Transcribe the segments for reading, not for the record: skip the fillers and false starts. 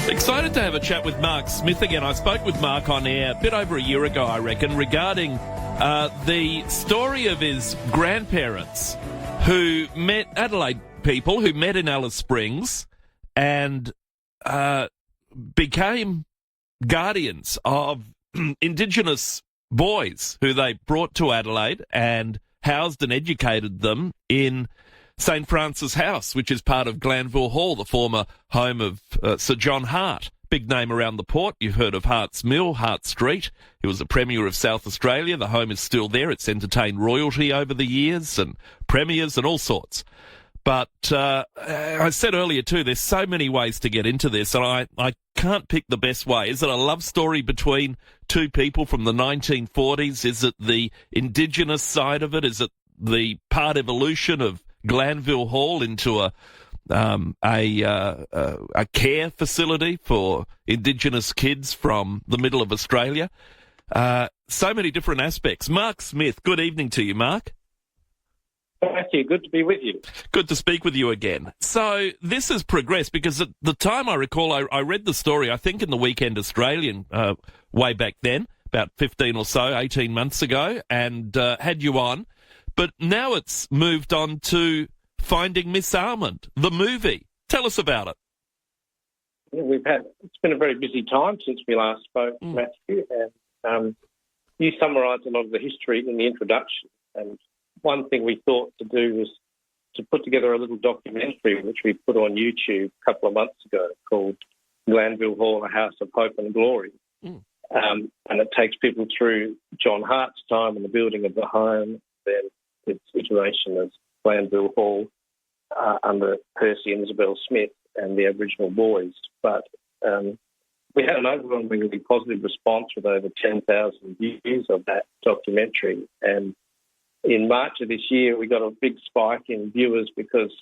Excited to have a chat with Mark Smith again. I spoke with Mark on air a bit over a year ago, I reckon, regarding the story of his grandparents who met Adelaide people who met in Alice Springs and became guardians of Indigenous boys who they brought to Adelaide and housed and educated them in St Francis House, which is part of Glanville Hall, the former home of Sir John Hart. Big name around the port. You've heard of Hart's Mill, Hart Street. He was the Premier of South Australia. The home is still there. It's entertained royalty over the years and premiers and all sorts. But I said earlier too, there's so many ways to get into this, and I can't pick the best way. Is it a love story between two people from the 1940s? Is it the Indigenous side of it? Is it the part evolution of Glanville Hall into a care facility for Indigenous kids from the middle of Australia? So many different aspects. Mark Smith, good evening to you, Mark. Thank you. Good to be with you. Good to speak with you again. So this has progressed because at the time I recall I read the story, I think in the Weekend Australian way back then, about 15 or so, 18 months ago, and had you on. But now it's moved on to Finding Miss Almond, the movie. Tell us about it. Yeah, it's been a very busy time since we last spoke, Matthew, and you summarised a lot of the history in the introduction. And one thing we thought to do was to put together a little documentary, which we put on YouTube a couple of months ago, called Glanville Hall, A House of Hope and Glory. And it takes people through John Hart's time and the building of the home, then its iteration as Glanville Hall under Percy and Isabel Smith and the Aboriginal boys. But we had an overwhelmingly positive response with over 10,000 views of that documentary. And in March of this year, we got a big spike in viewers because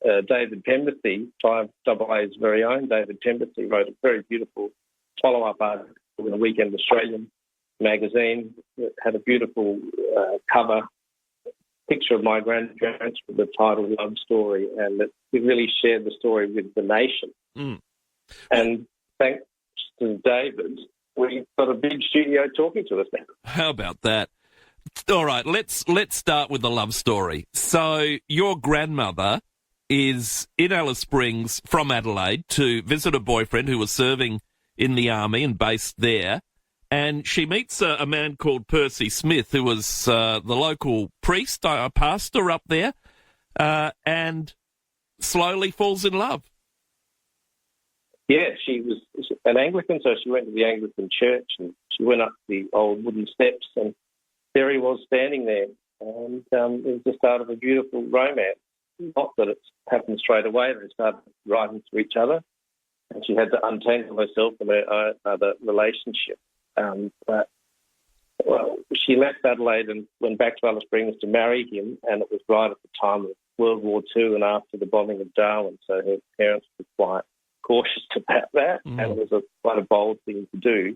David Pemberthy, FiveAA's very own David Pemberthy, wrote a very beautiful follow-up article in the Weekend Australian magazine that had a beautiful cover picture of my grandparents with the title Love Story, and it really shared the story with the nation. And thanks to David, we've got a big studio talking to us now. How about that? All right, let's start with the love story. So your grandmother is in Alice Springs from Adelaide to visit a boyfriend who was serving in the army and based there. And she meets a man called Percy Smith, who was the local priest, a pastor up there, and slowly falls in love. Yeah, she was an Anglican, so she went to the Anglican church and she went up the old wooden steps, and there he was standing there. And it was the start of a beautiful romance. Not that it's happened straight away, they started writing to each other, and she had to untangle herself from her other relationship. But she left Adelaide and went back to Alice Springs to marry him, and it was right at the time of World War II and after the bombing of Darwin, so her parents were quite cautious about that, and it was quite a bold thing to do.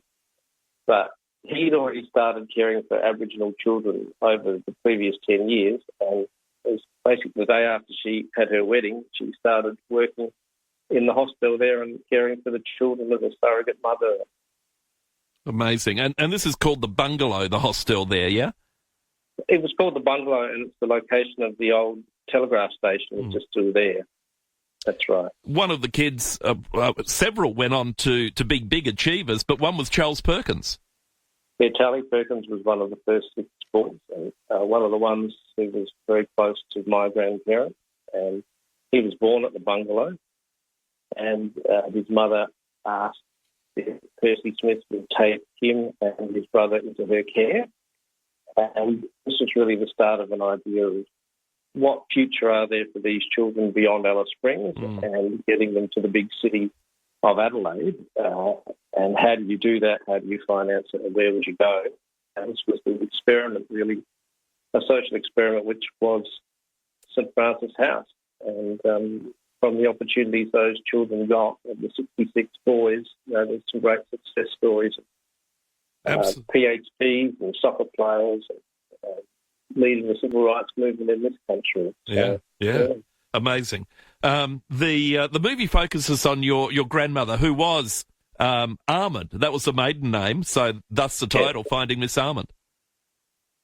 But he'd already started caring for Aboriginal children over the previous 10 years, and it was basically the day after she had her wedding, she started working in the hospital there and caring for the children as a surrogate mother. Amazing. And this is called the Bungalow, the hostel there, yeah? It was called the Bungalow, and it's the location of the old telegraph station, which is still there. That's right. One of the kids, several went on to be big achievers, but one was Charles Perkins. Yeah, Charlie Perkins was one of the first 6 boys, and one of the ones who was very close to my grandparents. And he was born at the Bungalow, and his mother asked if Percy Smith would take him and his brother into her care. And this was really the start of an idea of what future are there for these children beyond Alice Springs and getting them to the big city of Adelaide. And how do you do that? How do you finance it? And where would you go? And this was the experiment, really, a social experiment, which was St Francis House. And from the opportunities those children got, of the 66 boys, there's some great success stories of PhDs and soccer players leading the civil rights movement in this country. Yeah. Amazing. The movie focuses on your grandmother, who was Almond. That was the maiden name, so thus the title, Finding Miss Almond.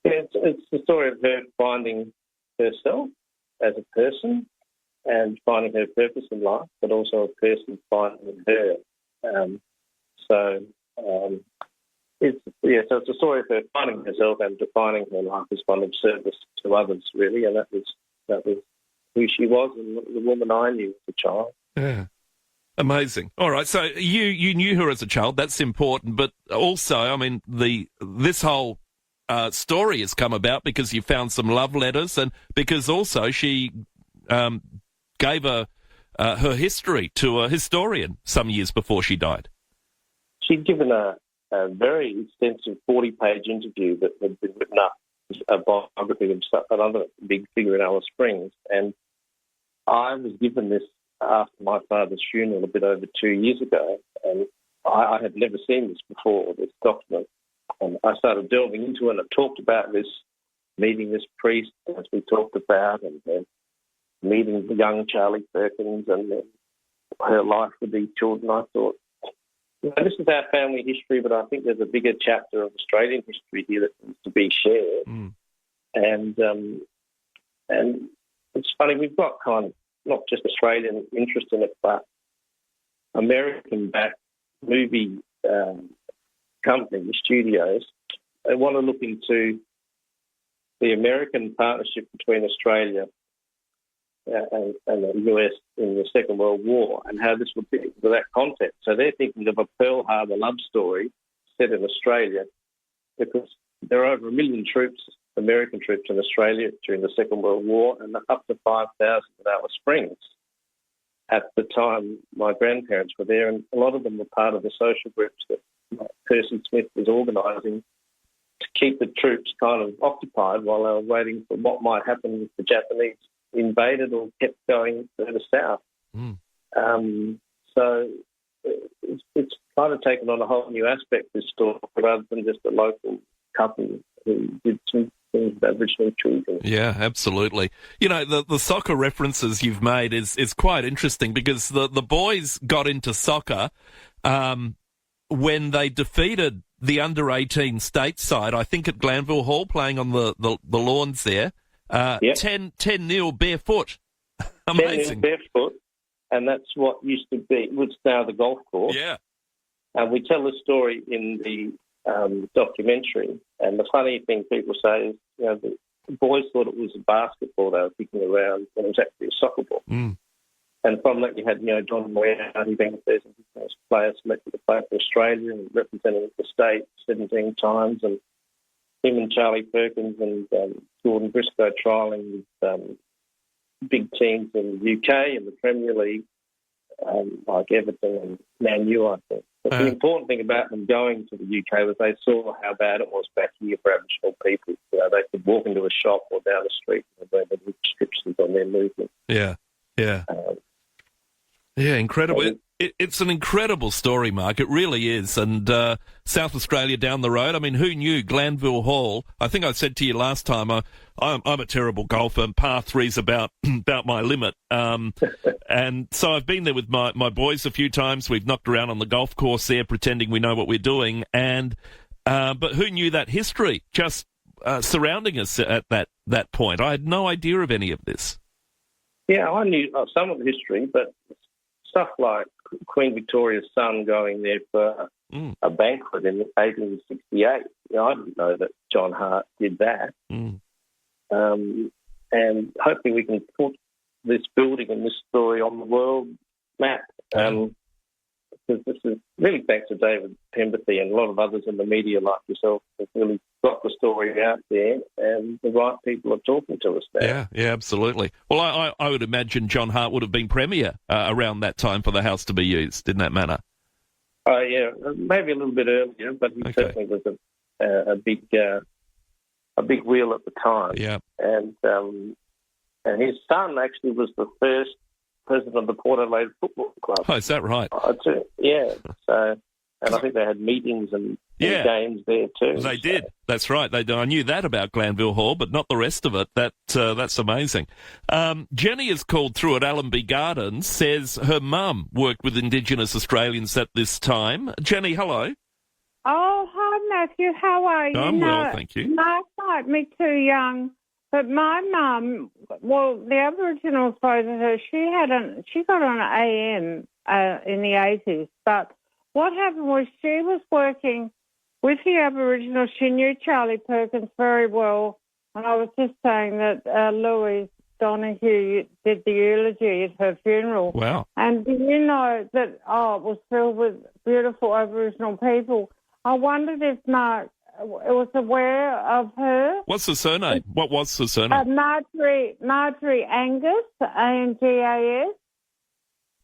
Yeah, it's the story of her finding herself as a person and finding her purpose in life, but also a person finding her. So it's a story of her finding herself and defining her life as one of service to others, really, and that was who she was and the woman I knew as a child. Yeah. Amazing. All right, so you knew her as a child. That's important, but also, I mean, this whole story has come about because you found some love letters, and because also she gave her history to a historian some years before she died. She'd given a very extensive 40-page interview that had been written up, a biography of another big figure in Alice Springs, and I was given this after my father's funeral a bit over 2 years ago, and I had never seen this before, this document. And I started delving into it, and I talked about this, meeting this priest, as we talked about, and meeting the young Charlie Perkins and her life with these children. I thought, this is our family history, but I think there's a bigger chapter of Australian history here that needs to be shared. And it's funny, we've got kind of not just Australian interest in it, but American-backed movie company, studios. They want to look into the American partnership between Australia and the US in the Second World War and how this would fit into that context. So they're thinking of a Pearl Harbor love story set in Australia, because there are over 1 million troops, American troops in Australia during the Second World War, and up to 5,000 at Alice Springs. At the time, my grandparents were there, and a lot of them were part of the social groups that Percy Smith was organising to keep the troops kind of occupied while they were waiting for what might happen if the Japanese invaded or kept going further south. So it's kind of taken on a whole new aspect, this story, rather than just a local couple who did some things with Aboriginal children. Yeah, absolutely. You know, the soccer references you've made is quite interesting, because the boys got into soccer when they defeated the under-18 state side, I think at Glanville Hall, playing on the lawns there. 10-0 barefoot. Amazing. 10-0 barefoot, and that's what used to be, was now the golf course. Yeah. And we tell the story in the documentary, and the funny thing people say is, you know, the boys thought it was a basketball they were kicking around when it was actually a soccer ball. And from that, you had, you know, John Moriarty being the first player selected to play for Australia and representing the state 17 times, and him and Charlie Perkins and Gordon Briscoe trialling with big teams in the UK and the Premier League, like Everton and Man U, I think. But the important thing about them going to the UK was they saw how bad it was back here for Aboriginal people. You know, they could walk into a shop or down the street and there were restrictions on their movement. Yeah, incredible. It's an incredible story, Mark. It really is. And South Australia down the road, I mean, who knew Glanville Hall? I think I said to you last time, I'm a terrible golfer, and par three's about my limit. And so I've been there with my boys a few times. We've knocked around on the golf course there, pretending we know what we're doing. And but who knew that history just surrounding us at that point? I had no idea of any of this. Yeah, I knew some of the history, but stuff like Queen Victoria's son going there for a banquet in 1868. You know, I didn't know that John Hart did that. And hopefully we can put this building and this story on the world map. Because this is really thanks to David Pemberthy and a lot of others in the media like yourself have really got the story out there, and the right people are talking to us now. Yeah, absolutely. Well, I would imagine John Hart would have been Premier around that time for the house to be used in that manner. Oh, yeah, maybe a little bit earlier, but he certainly was a big wheel at the time. Yeah. And his son actually was the first president of the Port Adelaide Football Club. Oh, is that right? Yeah. So And I think they had meetings and games there too. They did. That's right. I knew that about Glanville Hall, but not the rest of it. That's amazing. Jenny has called through at Allenby Gardens, says her mum worked with Indigenous Australians at this time. Jenny, hello. Oh, hi, Matthew. How are you? I'm well, thank you. Mark might be too young, but my mum, well, the Aboriginals voted her. She got on AM in the 80s, but what happened was she was working with the Aboriginal. She knew Charlie Perkins very well, and I was just saying that Louise Donahue did the eulogy at her funeral. Wow. And do you know that, it was filled with beautiful Aboriginal people. I wondered if Mark was aware of her. What's the surname? What was the surname? Marjorie Angus, Angas.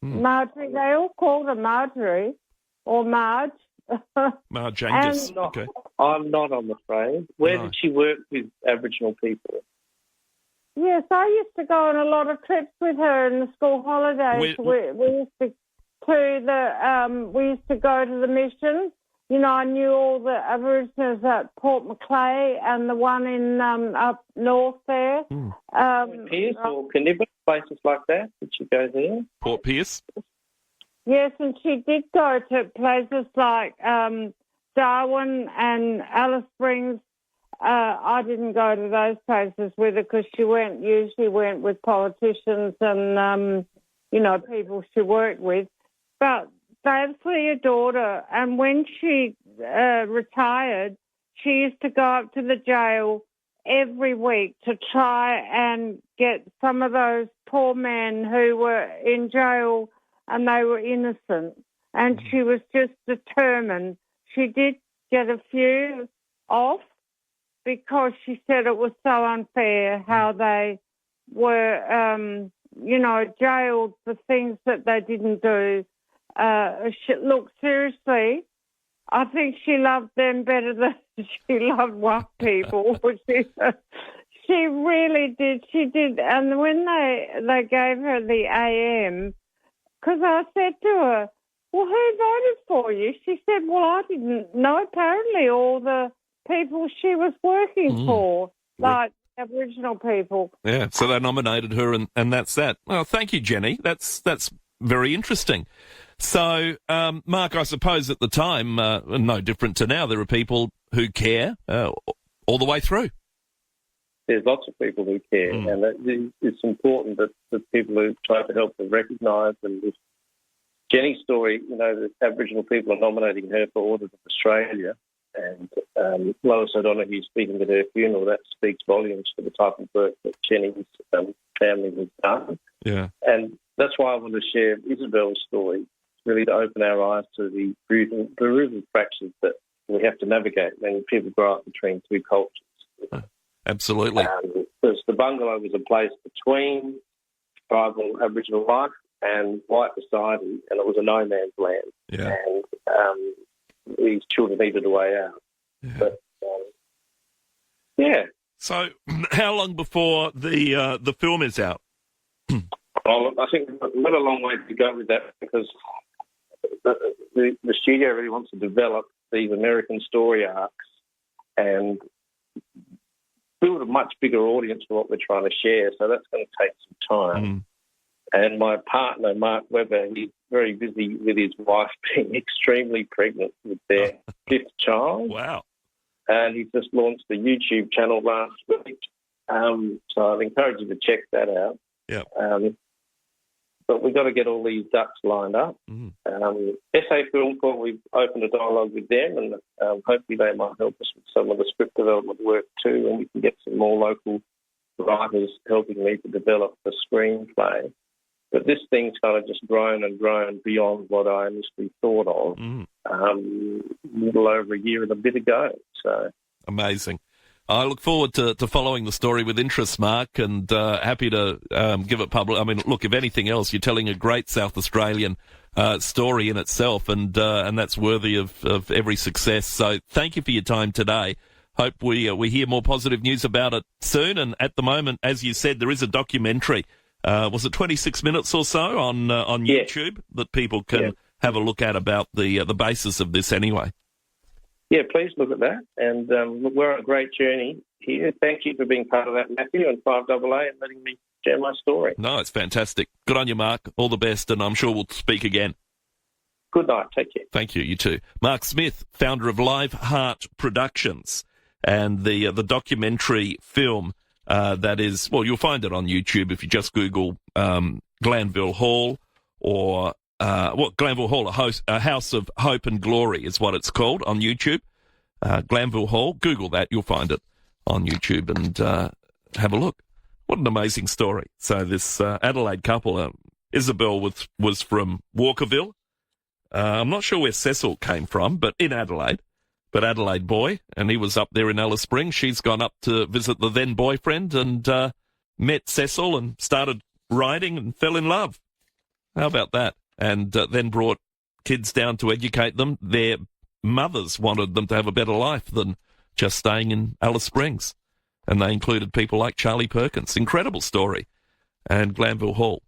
Marjorie, they all called her Marjorie or Marge. Marge Angus. Okay. I'm not, I'm afraid. Where did she work with Aboriginal people? Yes, I used to go on a lot of trips with her in the school holidays. We used to go to the missions. You know, I knew all the Aborigines at Port Macleay and the one in up north there. Port Pierce or Candice, places like that. Did she go there? Port Pierce? Yes, and she did go to places like Darwin and Alice Springs. I didn't go to those places with her because she usually went with politicians and, people she worked with. But they absolutely adored her. And when she retired, she used to go up to the jail every week to try and get some of those poor men who were in jail and they were innocent. And she was just determined. She did get a few off because she said it was so unfair how they were, jailed for things that they didn't do. Look, seriously, I think she loved them better than she loved white people. She really did. She did. And when they gave her the AM, because I said to her, well, who voted for you? She said, well, I didn't know. Apparently all the people she was working for, like Aboriginal people. Yeah, so they nominated her and that's that. Well, thank you, Jenny. That's very interesting. So, Mark, I suppose at the time, no different to now, there are people who care all the way through. There's lots of people who care, and it's important that the people who try to help them recognise. And with Jenny's story, the Aboriginal people are nominating her for Orders of Australia, and Lois O'Donoghue speaking at her funeral, that speaks volumes for the type of work that Jenny's family has done. Yeah. And that's why I want to share Isabel's story, really to open our eyes to the brutal fractures that we have to navigate when people grow up between two cultures. Absolutely. Because the bungalow was a place between tribal Aboriginal life and white society, and it was a no man's land. Yeah. And these children needed a way out. Yeah. But, So, how long before the film is out? Well, I think we've got a long way to go with that because the studio really wants to develop these American story arcs and build a much bigger audience for what we're trying to share. So that's going to take some time. And my partner, Mark Webber, he's very busy with his wife being extremely pregnant with their fifth child. Wow. And he just launched the YouTube channel last week. So I'd encourage you to check that out. Yeah. But we've got to get all these ducks lined up. SA Film Corps, we've opened a dialogue with them, and hopefully they might help us with some of the script development work too, and we can get some more local writers helping me to develop the screenplay. But this thing's kind of just grown and grown beyond what I initially thought of a little over a year and a bit ago. So amazing. I look forward to following the story with interest, Mark, and happy to give it public. I mean, look, if anything else, you're telling a great South Australian story in itself, and that's worthy of every success. So thank you for your time today. Hope we hear more positive news about it soon. And at the moment, as you said, there is a documentary. Was it 26 minutes or so on YouTube that people can have a look at about the basis of this anyway. Yeah, please look at that. And we're on a great journey here. Thank you for being part of that, Matthew, and FiveAA, and letting me share my story. No, it's fantastic. Good on you, Mark. All the best, and I'm sure we'll speak again. Good night. Take care. Thank you. You too. Mark Smith, founder of Live Heart Productions, and the documentary film that is, well, you'll find it on YouTube if you just Google Glanville Hall or Glanville Hall, a House of Hope and Glory is what it's called on YouTube. Glanville Hall, Google that, you'll find it on YouTube and have a look. What an amazing story. So this Adelaide couple, Isabel was from Walkerville. I'm not sure where Cecil came from, but in Adelaide. But Adelaide boy, and he was up there in Alice Springs. She's gone up to visit the then boyfriend and met Cecil and started riding and fell in love. How about that? And then brought kids down to educate them. Their mothers wanted them to have a better life than just staying in Alice Springs. And they included people like Charlie Perkins. Incredible story. And Glanville Hall.